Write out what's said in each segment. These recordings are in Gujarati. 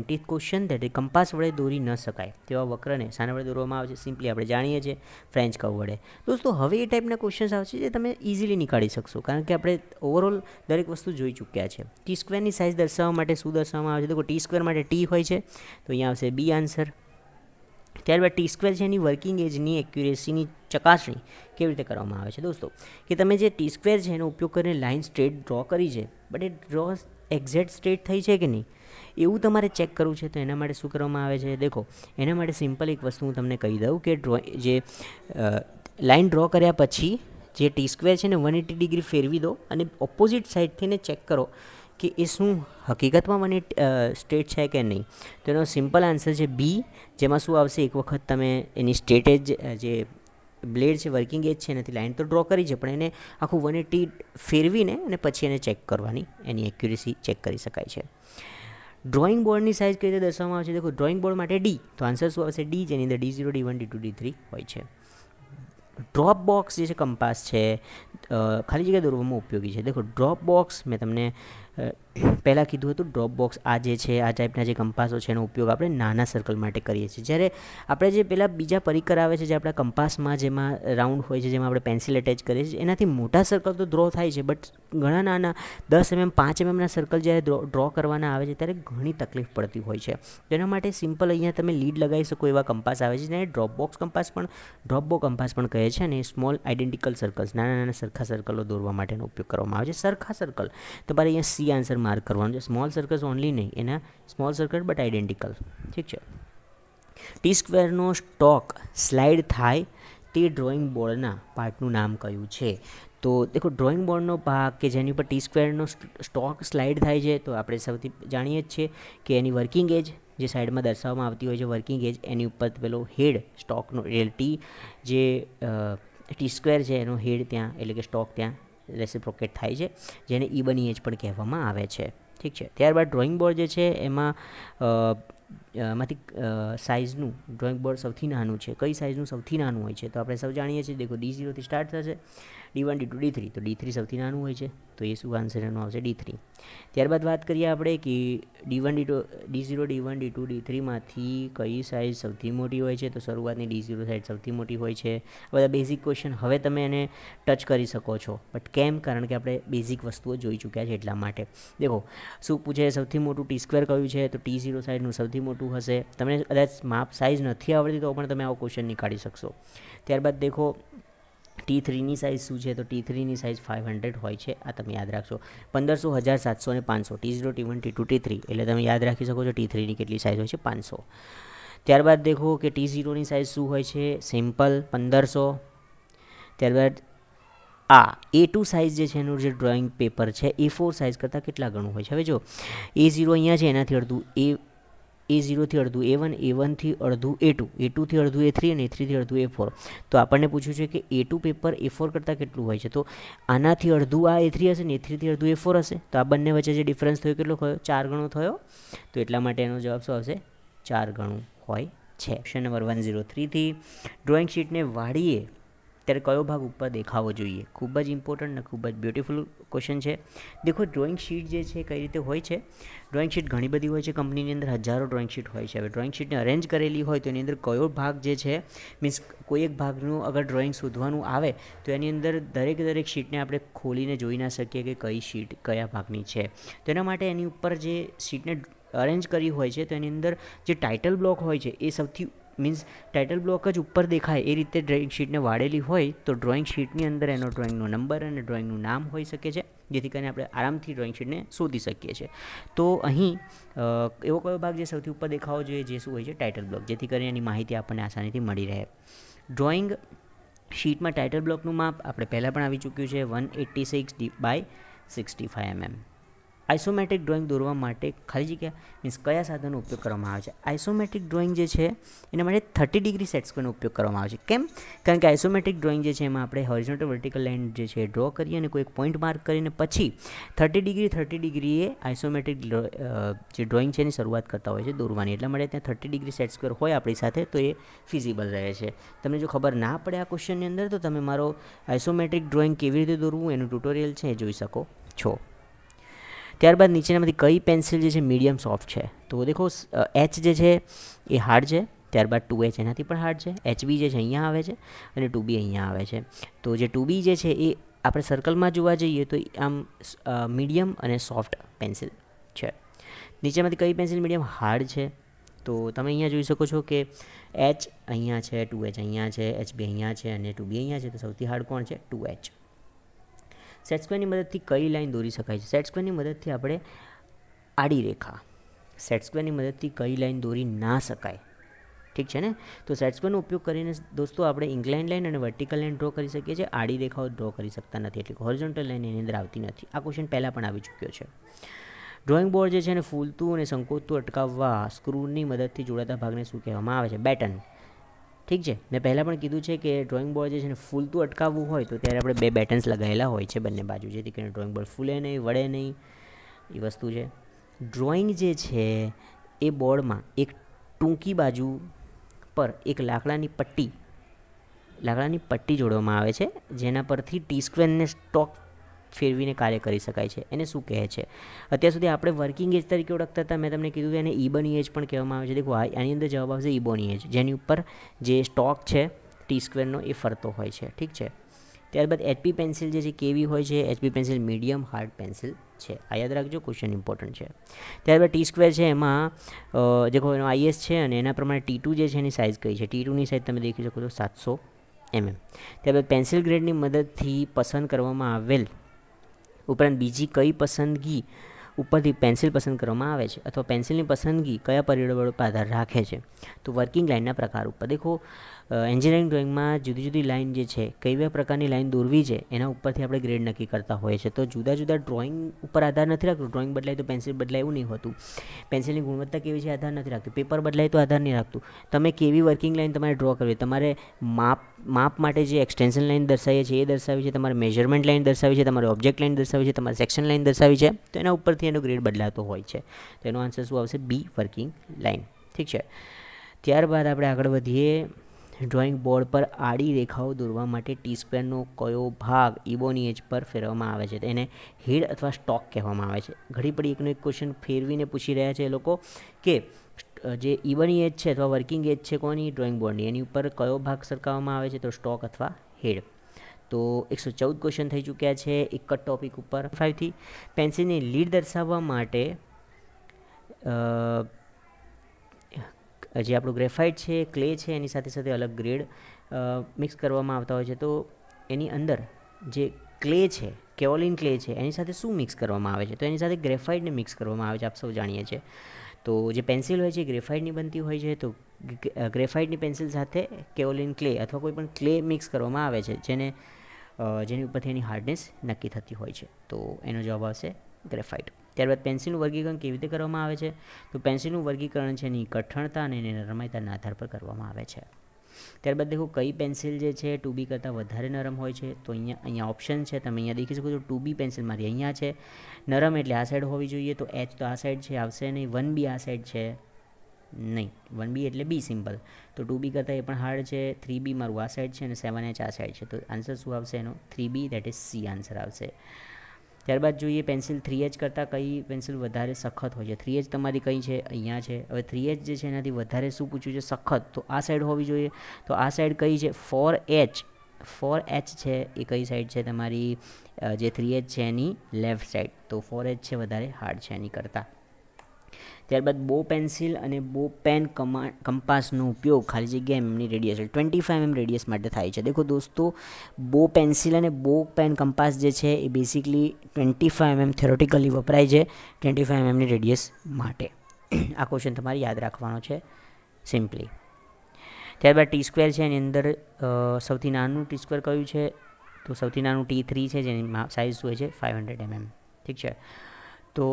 20 ક્વેશ્ચન ધેટ કંપાસ વડે દોરી ન શકાય તેવા વક્રને શાના વડે દોરવામાં આવે છે? સિમ્પલી આપણે જાણીએ છીએ ફ્રેન્ચ કર્વ વડે. દોસ્તો હવે એ ટાઈપના ક્વેશ્ચન્સ આવશે જે તમે ઇઝીલી નીકાળી શકશો, કારણ કે આપણે ઓવરઓલ દરેક વસ્તુ જોઈ ચૂક્યા છે. ટી સ્ક્વેરની સાઇઝ દર્શાવવા માટે શું દર્શાવવામાં આવે છે? તો ટી સ્ક્વેર માટે ટી હોય છે, તો અહીંયા આવશે બી આન્સર. ત્યારબાદ ટી સ્ક્વેર છે એની વર્કિંગ એજની એક્યુરેસીની ચકાસણી કેવી રીતે કરવામાં આવે છે? દોસ્તો કે તમે જે ટી સ્ક્વેર છે એનો ઉપયોગ કરીને લાઇન સ્ટ્રેટ ડ્રો કરી છે, but A draw exact straight થઈ છે કે નહીં એવું તમારે ચેક કરવું છે. તો એના માટે શું કરવામાં આવે છે? દેખો, એના માટે સિમ્પલ એક વસ્તુ હું તમને કહી દઉં કે જે લાઇન ડ્રો કર્યા પછી જે ટી સ્ક્વેર છે ને 180 ડિગ્રી ફેરવી દો અને ઓપોઝિટ સાઇડથી ને ચેક કરો કે એ શું હકીકતમાં સ્ટ્રેટ છે કે નહીં. તો એનો સિમ્પલ આન્સર છે બી, જેમાં શું આવશે? એક વખત તમે એની સ્ટ્રેટ એજ જે બ્લેડ છે, વર્કિંગ એજ છે એનાથી લાઇન તો ડ્રો કરી છે, પણ એને આખું 180 ફેરવીને અને પછી એને ચેક કરવાની, એની એક્યુરેસી ચેક કરી શકાય છે. ડ્રોઈંગ બોર્ડની સાઇઝ કઈ રીતે દર્શાવવામાં આવે છે? દેખો, ડ્રોઈંગ બોર્ડ માટે ડી, તો આન્સર શું આવશે? ડી, જેની અંદર D0, D1, D2, D3 હોય છે. ડ્રોપ બોક્સ જે છે કંપાસ છે ખાલી જગ્યા દોરવામાં ઉપયોગી છે. દેખો, ડ્રોપ બોક્સ મેં તમને પહેલાં કીધું હતું, ડ્રોપ બોક્સ આ જે છે આ ટાઈપના જે કંપાસો છે એનો ઉપયોગ આપણે નાના સર્કલ માટે કરીએ છીએ. જ્યારે આપણે જે પેલા બીજા પરિકર આવે છે જે આપણા કંપાસમાં જેમાં રાઉન્ડ હોય છે, જેમાં આપણે પેન્સિલ એટેચ કરીએ છીએ, એનાથી મોટા સર્કલ તો ડ્રો થાય છે, બટ ઘણા નાના 10 mm 5 mmના સર્કલ જ્યારે ડ્રો કરવાના આવે છે ત્યારે ઘણી તકલીફ પડતી હોય છે. તેના માટે સિમ્પલ અહીંયા તમે લીડ લગાવી શકો એવા કંપાસ આવે છે, જેને ડ્રોપ બોક્સ કંપાસ પણ કહે છે. અને સ્મોલ આઇડેન્ટિકલ સર્કલ્સ, નાના નાના સરખા સર્કલો દોરવા માટેનો ઉપયોગ કરવામાં આવે છે. સરખા સર્કલ તમારે અહીંયા સી આન્સર માર્ક કરવાનું છે. સ્મોલ સર્કલ્સ ઓનલી નહીં, એના સ્મોલ સર્કલ બટ આઇડેન્ટિકલ. ઠીક છે. ટી સ્ક્વેરનો સ્ટોક સ્લાઇડ થાય તે ડ્રોઈંગ બોર્ડના પાર્ટનું નામ કયું છે? તો દેખો, ડ્રોઈંગ બોર્ડનો ભાગ કે જેની ઉપર ટી સ્ક્વેરનો સ્ટોક સ્લાઇડ થાય છે, તો આપણે સૌથી જાણીએ જ છીએ કે એની વર્કિંગ એજ જે સાઈડમાં દર્શાવવામાં આવતી હોય છે, વર્કિંગ એજ, એની ઉપર પેલો હેડ સ્ટોકનો ટી જે ટી સ્ક્વેર છે એનો હેડ ત્યાં, એટલે કે સ્ટોક ત્યાં રેસિપ્રોકેટ થાય છે, જેને ઇબની એજ પણ કહેવામાં આવે છે. ઠીક છે. ત્યારબાદ ડ્રોઈંગ બોર્ડ જે છે એમાં માંથી સાઇઝનું ડ્રોઈંગ બોર્ડ સૌથી નાનું છે. કઈ સાઇઝનું સૌથી નાનું હોય છે? તો આપણે સૌ જાણીએ છીએ. દેખો, D0 થી સ્ટાર્ટ થશે, D1, D2, D3, તો D3 સૌથી નાનું હોય છે, તો એ શું આન્સર એનો આવશે? D3. ત્યારબાદ વાત કરીએ આપણે કે D0, D1, D2, D3માંથી કઈ સાઇઝ સૌથી મોટી હોય છે? તો શરૂઆતની D0 સાઇઝ સૌથી મોટી હોય છે. બધા બેઝિક ક્વેશ્ચન હવે તમે એને ટચ કરી શકો છો, બટ કેમ? કારણ કે આપણે બેઝિક વસ્તુઓ જોઈ ચૂક્યા છે એટલા માટે. દેખો, શું પૂછે? સૌથી મોટું ટી સ્ક્વેર કયું છે? તો T0 સાઇઝનું સૌથી મોટું હશે. તમને કદાચ માપ સાઇઝ નથી આવડતી તો પણ તમે આવો ક્વેશ્ચન નીકાળી શકશો. ત્યારબાદ દેખો, T3ની સાઇઝ શું છે? તો T3ની સાઇઝ 500 હોય છે. આ તમે યાદ રાખશો. 1500, 1000, 700 અને 500. T0, T1, T2, T3, એટલે તમે યાદ રાખી શકો છો T3ની કેટલી સાઇઝ હોય છે? 500. ત્યારબાદ દેખો કે T0ની સાઇઝ શું હોય છે? સિમ્પલ 1500. ત્યારબાદ A2 સાઇઝ જે છે એનું જે ડ્રોઈંગ પેપર છે A4 સાઇઝ કરતાં કેટલા ગણું હોય છે? હવે જો A0 અહીંયા છે, એનાથી અડધું A0થી અડધું A1, A1થી અડધું A2, A2થી અડધું A3 અને A3થી અડધું A4. તો આપણને પૂછ્યું છે કે A2 પેપર A4 કરતાં કેટલું હોય છે? તો આનાથી અડધું આ A3 હશે ને A3થી અડધું A4 હશે, તો આ બંને વચ્ચે જે ડિફરન્સ થયો કેટલો થયો? 4 ગણો થયો. તો એટલા માટે એનો જવાબ શું આવશે? 4 ગણું હોય છે. ક્વેશ્ચન નંબર 103થી ડ્રોઈંગ શીટને વાળીએ ત્યારે કયો ભાગ ઉપર દેખાવો જોઈએ? ખૂબ જ ઇમ્પોર્ટન્ટ અને ખૂબ જ બ્યુટિફુલ ક્વેશ્ચન છે. દેખો, ડ્રોઈંગ શીટ જે છે કઈ રીતે હોય છે? ડ્રોઈંગ શીટ ઘણી બધી હોય છે, કંપનીની અંદર હજારો ડ્રોઈંગ શીટ હોય છે. હવે ડ્રોઈંગ શીટને અરેન્જ કરેલી હોય તો એની અંદર કયો ભાગ જે છે, મીન્સ કોઈ એક ભાગનું અગર ડ્રોઈંગ શોધવાનું આવે તો એની અંદર દરેક શીટને આપણે ખોલીને જોઈ ના શકીએ કે કઈ શીટ કયા ભાગની છે. તો એના માટે એની ઉપર જે શીટને અરેન્જ કરી હોય છે તો એની અંદર જે ટાઇટલ બ્લોક હોય છે એ સૌથી મીન્સ ટાઇટલ બ્લોક જ ઉપર દેખાય એ રીતે ડ્રોઈંગ શીટને વાળેલી હોય તો ડ્રોઈંગ શીટની અંદર એનો ડ્રોઈંગનો નંબર અને ડ્રોઈંગનું નામ હોઈ શકે છે, જેથી કરીને આપણે આરામથી ડ્રોઈંગ શીટને શોધી શકીએ છીએ. તો અહીં એવો કયો ભાગ જે સૌથી ઉપર દેખાવો જોઈએ, જે શું હોય છે? ટાઇટલ બ્લોક, જેથી કરીને એની માહિતી આપણને આસાનીથી મળી રહે. ડ્રોઈંગ શીટમાં ટાઇટલ બ્લોકનું માપ આપણે પહેલાં પણ આવી ચૂક્યું છે, 186/65 mm. આઇસોમેટ્રિક ડ્રોઈંગ દોરવા માટે ખાલી જગ્યા મીન્સ કયા સાધનનો ઉપયોગ કરવામાં આવે છે? આઇસોમેટ્રિક ડ્રોઈંગ જે છે એના માટે 30 ડિગ્રી સેટ સ્ક્વેરનો ઉપયોગ કરવામાં આવે છે. કેમ? કારણ કે આઇસોમેટ્રિક ડ્રોઈંગ જે છે એમાં આપણે હોરિઝોન્ટલ વર્ટિકલ લાઇન જે છે ડ્રો કરીએ અને કોઈ એક પોઈન્ટ માર્ક કરીને પછી 30 ડિગ્રીએ આઇસોમેટ્રિક જે ડ્રોઈંગ છે એની શરૂઆત કરતા હોય છે દોરવાની. એટલા માટે ત્યાં 30 ડિગ્રી સેટ સ્ક્વેર હોય આપણી સાથે તો એ ફિઝિબલ રહે છે. તમને જો ખબર ના પડે આ ક્વેશ્ચનની અંદર તો તમે મારો આઇસોમેટ્રિક ડ્રોઈંગ કેવી રીતે દોરવું એનું ટ્યુટોરિયલ છે એ જોઈ શકો છો. ત્યારબાદ નીચેનામાંથી કઈ પેન્સિલ જે છે મીડિયમ સોફ્ટ છે? તો તો દેખો એચ જે છે એ હાર્ડ છે, ત્યારબાદ 2H એનાથી પણ હાર્ડ છે, HB જે છે અહીંયા આવે છે અને 2B અહીંયા આવે છે. તો જે 2B જે છે એ આપણે સર્કલમાં જોવા જઈએ તો આમ મીડિયમ અને સોફ્ટ પેન્સિલ છે. નીચેમાંથી કઈ પેન્સિલ મીડિયમ હાર્ડ છે? તો તમે અહીંયા જોઈ શકો છો કે H અહીંયા છે, 2H અહીંયા છે, HB અહીંયા છે અને 2B અહીંયા છે. તો સૌથી હાર્ડ કોણ છે? 2H. સેટ સ્ક્વેરની મદદથી કઈ લાઈન દોરી શકાય છે? સેટ સ્ક્વેરની મદદથી આપણે આડી રેખા. સેટ સ્ક્વેરની મદદથી કઈ લાઈન દોરી ના શકાય? ઠીક છે ને. તો સેટ સ્ક્વેરનો ઉપયોગ કરીને દોસ્તો આપણે ઇન્ક્લાઇન લાઇન અને વર્ટિકલ લાઇન ડ્રો કરી શકીએ છીએ. આડી રેખાઓ ડ્રો કરી શકતા નથી, એટલે હોરિઝોન્ટલ લાઇન એની અંદર આવતી નથી. આ ક્વેશ્ચન પહેલાં પણ આવી ચૂક્યો છે. ડ્રોઈંગ બોર્ડ જે છે એને ફૂલતું અને સંકોચતું અટકાવવા સ્ક્રૂની મદદથી જોડાતા ભાગને શું કહેવામાં આવે છે? બેટન. ઠીક છે. મેં પહેલાં પણ કીધું છે કે ડ્રોઈંગ બોર્ડ જે છે ને ફૂલતું અટકાવવું હોય તો ત્યારે આપણે 2 બેટન્સ લગાવેલા હોય છે બંને બાજુ, જેથી કરીને ડ્રોઈંગ બોર્ડ ફૂલે નહીં, વળે નહીં. એ વસ્તુ છે. ડ્રોઈંગ જે છે એ બોર્ડમાં એક ટૂંકી બાજુ પર એક લાકડાની પટ્ટી જોડવામાં આવે છે, જેના પરથી ટી સ્ક્વેરને સ્ટોક ફેરવીને કાર્ય કરી શકાય છે. એને શું કહે છે? અત્યાર સુધી આપણે વર્કિંગ એજ તરીકે ઓળખતા હતા. મેં તમને કીધું એને ઈબની એજ પણ કહેવામાં આવે છે. દેખો આની અંદર જવાબ આવશે ઈબોની એજ, જેની ઉપર જે સ્ટોક છે ટી સ્ક્વેરનો એ ફરતો હોય છે. ઠીક છે. ત્યારબાદ એચપી પેન્સિલ જે છે કેવી હોય છે? HP pencil medium hard pencil છે. આ યાદ રાખજો, ક્વેશ્ચન ઇમ્પોર્ટન્ટ છે. ત્યારબાદ ટી સ્ક્વેર છે એમાં દેખો એનો IS છે અને એના પ્રમાણે T2 જે છે એની સાઇઝ કઈ છે? T2ની સાઇઝ તમે દેખી શકો છો 700 mm. ત્યારબાદ પેન્સિલ ગ્રેડની મદદથી પસંદ કરવામાં આવેલ ઉપરાંત બીજી કઈ પસંદગી ઉપરથી પેન્સિલ પસંદ કરવામાં આવે છે, અથવા પેન્સિલની પસંદગી કયા પરિબળો પર આધાર રાખે છે? તો વર્કિંગ લાઇનના પ્રકાર ઉપર. દેખો એન્જિનિયરિંગ ડ્રોઈંગમાં જુદી જુદી લાઇન જે છે, કઈ પ્રકારની લાઇન દોરવી છે એના ઉપરથી આપણે ગ્રેડ નક્કી કરતા હોઈએ છીએ. તો જુદા જુદા ડ્રોઈંગ ઉપર આધાર નથી રાખતું. ડ્રોઈંગ બદલાય તો પેન્સિલ બદલાય એવું નહીં હોતું. પેન્સિલની ગુણવત્તા કેવી છે આધાર નથી રાખતું. પેપર બદલાય તો આધાર નહીં રાખતું. તમે કેવી વર્કિંગ લાઇન તમારે ડ્રો કરવી, તમારે માપ માટે જે એક્સટેન્શન લાઇન દર્શાવીએ છીએ એ દર્શાવી છે, તમારે મેજરમેન્ટ લાઇન દર્શાવી છે, તમારે ઓબ્જેક્ટ લાઇન દર્શાવી છે, તમારે સેક્શન લાઇન દર્શાવી છે, તો એના ઉપરથી એનો ગ્રેડ બદલાતો હોય છે. તો એનો આન્સર શું આવશે? બી, વર્કિંગ લાઇન. ઠીક છે. ત્યારબાદ આપણે આગળ વધીએ. ડ્રોઈંગ બોર્ડ પર આડી રેખાઓ દોરવા માટે ટી સ્ક્વેરનો કયો ભાગ ઈબોની એજ પર ફેરવવામાં આવે છે? એને હેડ અથવા સ્ટોક કહેવામાં આવે છે. ઘડી પડી એકનો એક ક્વેશ્ચન ફેરવીને પૂછી રહ્યા છે એ લોકો કે જે ઈબોની એજ છે અથવા વર્કિંગ એજ છે કોની? ડ્રોઈંગ બોર્ડની, એની ઉપર કયો ભાગ સરખાવવામાં આવે છે? તો સ્ટોક અથવા હેડ. તો 114 ક્વેશ્ચન થઈ ચૂક્યા છે એક જ ટોપિક ઉપર. 5થી પેન્સિલની લીડ દર્શાવવા માટે જે આપણું ગ્રેફાઇટ છે, ક્લે છે, એની સાથે સાથે અલગ ગ્રેડ મિક્સ કરવામાં આવતા હોય છે. તો એની અંદર જે ક્લે છે, કેઓલિન ક્લે છે, એની સાથે શું મિક્સ કરવામાં આવે છે? તો એની સાથે ગ્રેફાઇટને મિક્સ કરવામાં આવે છે. આપ સૌ જાણીએ છીએ. તો જે પેન્સિલ હોય છે એ ગ્રેફાઇટની બનતી હોય છે. તો ગ્રેફાઇટની પેન્સિલ સાથે કેઓલિન ક્લે અથવા કોઈ પણ ક્લે મિક્સ કરવામાં આવે છે, જેની ઉપરથી એની હાર્ડનેસ નક્કી થતી હોય છે. તો એનો જવાબ આવશે ગ્રેફાઇટ. ત્યારબાદ પેન્સિલનું વર્ગીકરણ કેવી રીતે કરવામાં આવે છે? તો પેન્સિલનું વર્ગીકરણ છે એની કઠણતા અને એની નરમાઈતાના આધાર પર કરવામાં આવે છે. ત્યારબાદ દેખો કઈ પેન્સિલ જે છે 2B કરતાં વધારે નરમ હોય છે? તો અહીંયા ઓપ્શન છે, તમે અહીંયા દેખી શકો છો. 2B પેન્સિલમાંથી અહીંયા છે નરમ, એટલે આ સાઈડ હોવી જોઈએ. તો H તો આ સાઈડ છે, આવશે નહીં. 1B આ સાઈડ છે નહીં, 1B એટલે B સિમ્પલ. તો 2B કરતાં એ પણ હાર્ડ છે. 3B મારું આ સાઈડ છે અને 7H આ સાઈડ છે. તો આન્સર શું આવશે એનો? 3B, that is C answer આવશે. ત્યારબાદ જોઈએ પેન્સિલ 3H કરતાં કઈ પેન્સિલ વધારે સખત હોય છે? 3H તમારી કઈ છે? અહીંયા છે. હવે 3H જે છે એનાથી વધારે શું પૂછ્યું છે? સખત. તો આ સાઈડ હોવી જોઈએ. તો આ સાઈડ કઈ છે? 4H છે એ કઈ સાઈડ છે? તમારી જે 3H છે એની લેફ્ટ સાઈડ. તો 4H છે વધારે હાર્ડ છે એની કરતાં. ત્યારબાદ બો પેન્સિલ અને બો પેન કંપાસનો ઉપયોગ ખાલી જગ્યા એમની રેડિયસ 25 mm રેડિયસ માટે થાય છે. દેખો દોસ્તો, બો પેન્સિલ અને બો પેન કંપાસ જે છે એ બેસિકલી 25 mm થિયોરેટિકલી વપરાય છે 25 mm ની રેડિયસ માટે. આ ક્વેશ્ચન તમારે યાદ રાખવાનો છે સિમ્પલી. ત્યારબાદ ટી સ્ક્વેર છે એની અંદર સૌથી નાનું ટી સ્ક્વેર કયું છે? તો સૌથી નાનું T3 છે, જેની સાઇઝ શું હોય છે? 500 mm. ઠીક છે. તો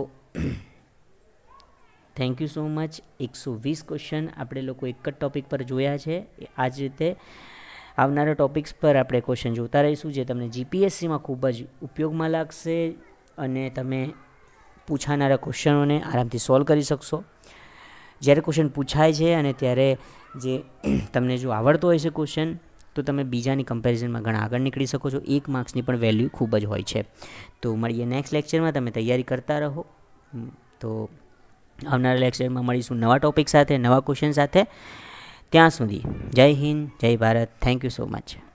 thank you so much. 120 question આપણે લોકો એક જ ટૉપિક પર જોયા છે. આ જ રીતે આવનારા ટૉપિક્સ પર આપણે ક્વેશ્ચન જોતા રહીશું, જે તમને GPSCમાં ખૂબ જ ઉપયોગમાં લાગશે અને તમે પૂછાનારા ક્વેશ્ચનોને આરામથી સોલ્વ કરી શકશો. જ્યારે ક્વેશ્ચન પૂછાય છે અને ત્યારે જે તમને જો આવડતો હોય છે ક્વેશ્ચન, તો તમે બીજાની કમ્પેરિઝનમાં ઘણા આગળ નીકળી શકો છો. 1 માર્ક્સની પણ વેલ્યુ ખૂબ જ હોય છે. તો મળીએ નેક્સ્ટ લેક્ચરમાં. તમે તૈયારી કરતા રહો. તો આવનારા લેક્ચરમાં મળીશું નવા ટોપિક સાથે, નવા ક્વેશ્ચન સાથે. ત્યાં સુધી જય હિન્દ, જય Bharat. Thank you so much.